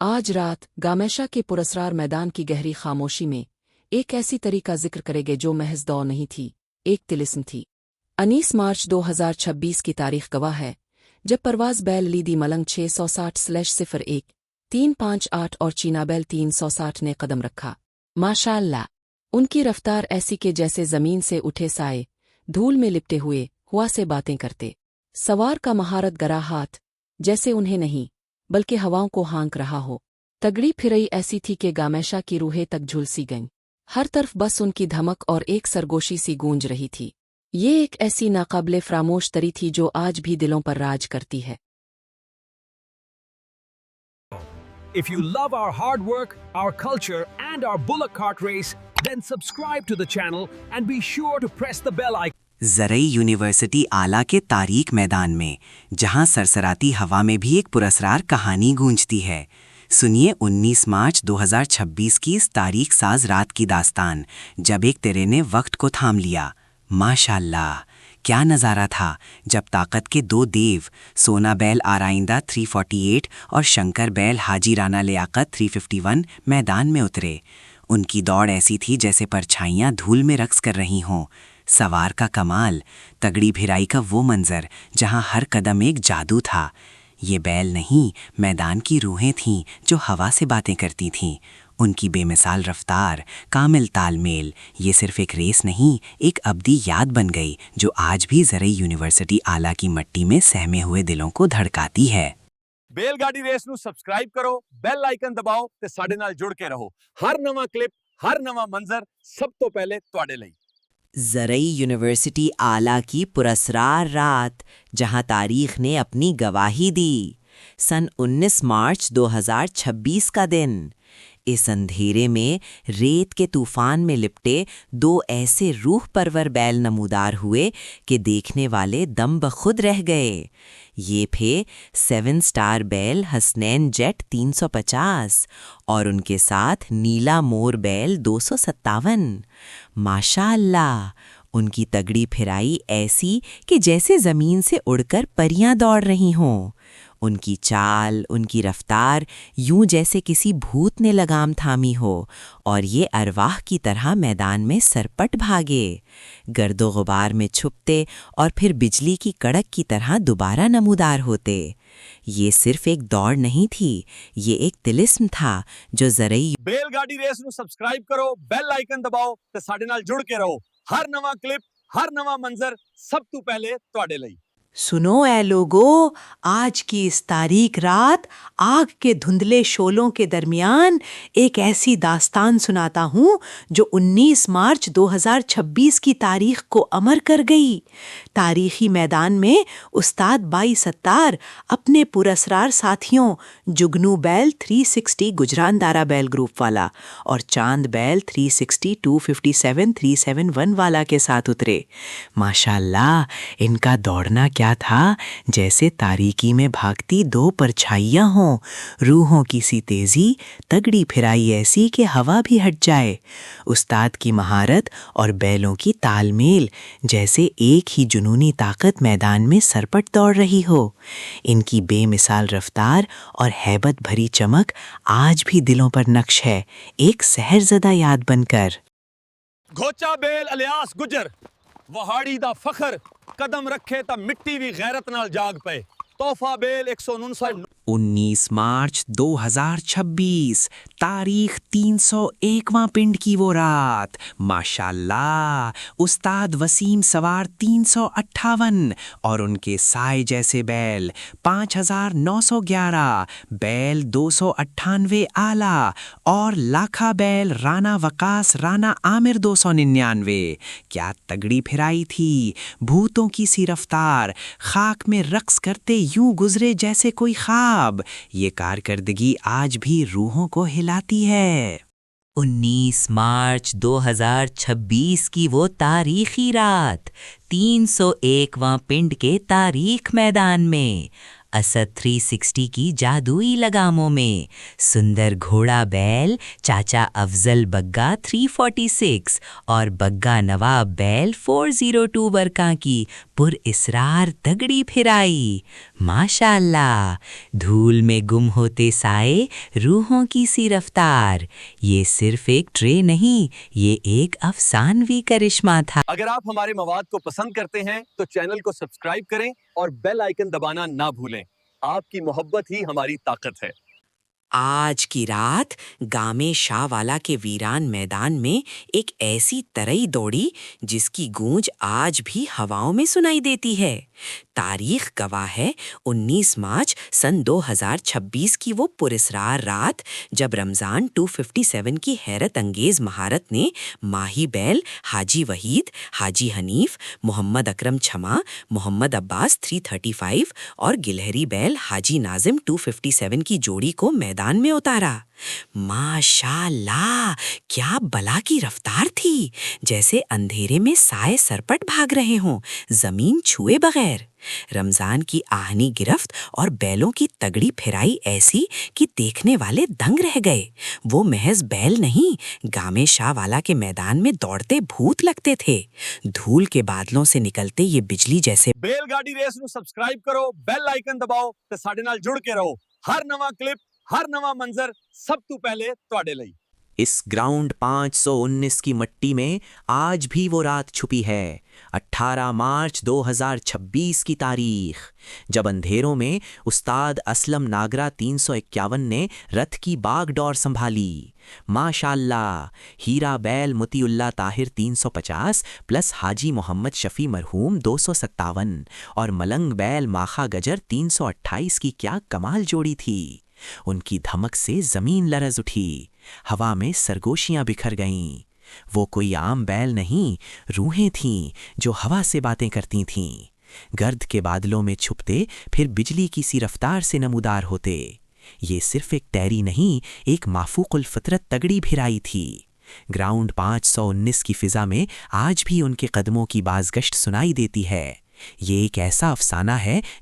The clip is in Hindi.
आज रात गामेशा के पुरस्कार मैदान की गहरी खामोशी में एक ऐसी तरी का जिक्र करेंगे जो महज दौ नहीं थी, एक तिलिस्म थी। 19 मार्च 2026 की तारीख गवाह है जब परवाज बैल लीदी मलंग 660/01 358 और चीनाबैल 360 ने कदम रखा। माशाअल्लाह, उनकी रफ्तार ऐसी के जैसे जमीन से उठे साए धूल में लिपटे हुए हुआ से बातें करते। सवार का महारत गरा हाथ जैसे उन्हें नहीं बल्कि हवाओं को हाँक रहा हो। तगड़ी फिरई ऐसी थी कि गामेशा की रूहें तक झुलसी गईं। हर तरफ बस उनकी धमक और एक सरगोशी सी गूंज रही थी। ये एक ऐसी नाकाबिले फरामोश तरी थी जो आज भी दिलों पर राज करती है। If you love our hard work, our culture and our bullock cart race, then subscribe to the channel and be sure to press the bell icon. ज़रई यूनिवर्सिटी आला के तारीक मैदान में, जहां सरसराती हवा में भी एक पुरस्कार कहानी गूंजती है। सुनिए 19 मार्च 2026 की इस तारीख साज रात की दास्तान, जब एक तिरे ने वक्त को थाम लिया। माशाअल्लाह, क्या नज़ारा था जब ताकत के दो देव सोना बैल आराइंदा 348 और शंकर बैल हाजी राना लियाकत 351 मैदान में उतरे। उनकी दौड़ ऐसी थी जैसे परछाइयाँ धूल में रक्स कर रही हों। सवार का कमाल, तगड़ी भिराई का वो मंजर जहां हर कदम एक जादू था। ये बैल नहीं, मैदान की रूहें थीं जो हवा से बातें करती थीं। उनकी बेमिसाल रफ्तार, कामिल तालमेल, ये सिर्फ एक रेस नहीं, एक अब्दी याद बन गई जो आज भी ज़रई यूनिवर्सिटी आला की मट्टी में सहमे हुए दिलों को धड़काती है। बैलगाड़ी रेस ਨੂੰ ਸਬਸਕ੍ਰਾਈਬ ਕਰੋ, ਬੈਲ ਆਈਕਨ ਦਬਾਓ ਤੇ ਸਾਡੇ ਨਾਲ ਜੁੜ ਕੇ ਰਹੋ। ਹਰ ਨਵਾਂ ਕਲਿੱਪ, ਹਰ ਨਵਾਂ ਮੰਜ਼ਰ ਸਭ ਤੋਂ ਪਹਿਲੇ ਤੁਹਾਡੇ ਲਈ। ज़रई यूनिवर्सिटी आला की पुरस्कार रात, जहां तारीख ने अपनी गवाही दी। सन 19 मार्च 2026 का दिन। इस अंधेरे में रेत के तूफान में लिपटे दो ऐसे रूह परवर बैल नमूदार हुए कि देखने वाले दम बखुद रह गए। ये थे 7 स्टार बैल हसनैन जेट 350 और उनके साथ नीला मोर बैल 257। माशाअल्लाह, उनकी तगड़ी फिराई ऐसी कि जैसे जमीन से उड़कर परियां दौड़ रही हों। उनकी चाल, उनकी रफ्तार यूं जैसे किसी भूत ने लगाम थामी हो और ये अरवाह की तरह मैदान में सरपट भागे, गर्दो गुबार में छुपते और फिर बिजली की कड़क की तरह दोबारा नमूदार होते। ये सिर्फ एक दौड़ नहीं थी, ये एक तिलिस्म था जो ज़रई बैलगाड़ी रेस ਨੂੰ ਸਬਸਕ੍ਰਾਈਬ ਕਰੋ, ਬੈਲ ਆਈਕਨ ਦਬਾਓ ਤੇ ਸਾਡੇ ਨਾਲ ਜੁੜ ਕੇ ਰਹੋ। ਹਰ ਨਵਾਂ ਕਲਿੱਪ, ਹਰ ਨਵਾਂ ਮੰਜ਼ਰ ਸਭ ਤੋਂ ਪਹਿਲੇ ਤੁਹਾਡੇ ਲਈ। सुनो ऐ लोगो, आज की इस तारीख रात आग के धुंधले शोलों के दरमियान एक ऐसी दास्तान सुनाता हूँ जो 19 मार्च 2026 की तारीख को अमर कर गई। तारीखी मैदान में उस्ताद बाई सत्तार अपने पुरस्कार साथियों जुगनू बैल 360 गुजरान दारा बैल ग्रुप वाला और चांद बैल 360 257 371 वाला के साथ उतरे। माशाअल्लाह, इनका दौड़ना क्या था जैसे तारीकी में भागती दो परछाइयां हों। रूहों की सी तेजी, तगड़ी फिराई ऐसी कि हवा भी हट जाए। उस्ताद की महारत और बैलों की तालमेल जैसे एक ही जुनूनी ताकत मैदान में सरपट दौड़ रही हो। इनकी बेमिसाल रफ्तार और हैबत भरी चमक आज भी दिलों पर नक्श है, एक सहरज़दा याद बनकर। घोचा बेल अलियास गुजर, वहाड़ी दा फखर, कदम रखे ता मिट्टी भी गैरत नाल जाग पे। तोहफा बेल 159। 19 मार्च 2026, तारीख 301वां पिंड की वो रात। माशाअल्लाह, उस्ताद वसीम सवार 358 और उनके साए जैसे बैल 5911, बैल 298 आला और लाखा बैल राना वकास राना आमिर 299। क्या तगड़ी फिराई थी, भूतों की सी रफ्तार, खाक में रक्स करते यूं गुजरे जैसे कोई ख्वाब। ये कारकर्दगी आज भी रूहों को हिलाती है। 19 मार्च 2026 की वो तारीखी रात, 301वां पिंड के तारीख मैदान में असद 360 की जादुई लगामों में, सुंदर घोड़ा बैल चाचा अफजल बग्गा 346 और बग्गा नवाब बैल 402 बरका की पुरइसरार तगड़ी फिराई। माशाअल्लाह, धूल में गुम होते साए, रूहों की सी रफ्तार। ये सिर्फ एक ट्रे नहीं, ये एक अफसानवी करिश्मा था। अगर आप हमारे मवाद को पसंद करते हैं तो चैनल को सब्सक्राइब करें और बेल आइकन दबाना ना भूलें। आपकी मोहब्बत ही हमारी ताकत है। आज की रात गामे शाहवाला के वीरान मैदान में एक ऐसी तरई दौड़ी जिसकी गूंज आज भी हवाओं में सुनाई देती है। तारीख गवाह है 19 मार्च सन 2026 की वो पुरस्रार रात जब रमज़ान 257 की हैरत अंगेज महारत ने माही बैल हाजी वहीद, हाजी हनीफ, मोहम्मद अकरम छमा, मोहम्मद अब्बास 335 और गिलहरी बैल हाजी नाजिम 257 की जोड़ी को मैदान में उतारा। माशाल्लाह, क्या बला की रफ्तार थी, जैसे अंधेरे में साए सरपट भाग रहे हों, जमीन छुए बगैर। रमजान की आहनी गिरफ्त और बैलों की तगड़ी फिराई ऐसी कि देखने वाले दंग रह गए। वो महज बैल नहीं, गामे शाहवाला के मैदान में दौड़ते भूत लगते थे। धूल के बादलों से निकलते ये बिजली जैसे। बैलगाड़ी रेस ਨੂੰ ਸਬਸਕ੍ਰਾਈਬ ਕਰੋ, ਬੈਲ ਆਈਕਨ ਦਬਾਓ ਤੇ ਸਾਡੇ ਨਾਲ ਜੁੜ ਕੇ ਰਹੋ। ਹਰ ਨਵਾਂ ਕਲਿੱਪ, हर नवा मंजर सब तो पहले ਤੁਹਾਡੇ ਲਈ। इस ग्राउंड 519 की मिट्टी में आज भी वो रात छुपी है, 18 मार्च 2026 की तारीख, जब अंधेरों में उस्ताद असलम नागरा 351 ने रथ की बागडोर संभाली। माशाल्लाह, हीरा बैल मुतीउल्लाह ताहिर 350 प्लस हाजी मोहम्मद शफी मरहूम 257 और मलंग बैल माखा गजर 328 की क्या कमाल जोड़ी थी। उनकी धमक से जमीन लरज उठी, हवा में सरगोशियां बिखर गईं। वो कोई आम बैल नहीं, रूहें थीं जो हवा से बातें करती थीं। गर्द के बादलों में छुपते फिर बिजली की सी रफ्तार से नमूदार होते। ये सिर्फ एक तैरी नहीं, एक माफूकुल फितरत तगड़ी भिराई थी। ग्राउंड 519 की फिजा में आज भी उनके कदमों की बाज़गश्त सुनाई देती है। ये एक ऐसा अफसाना है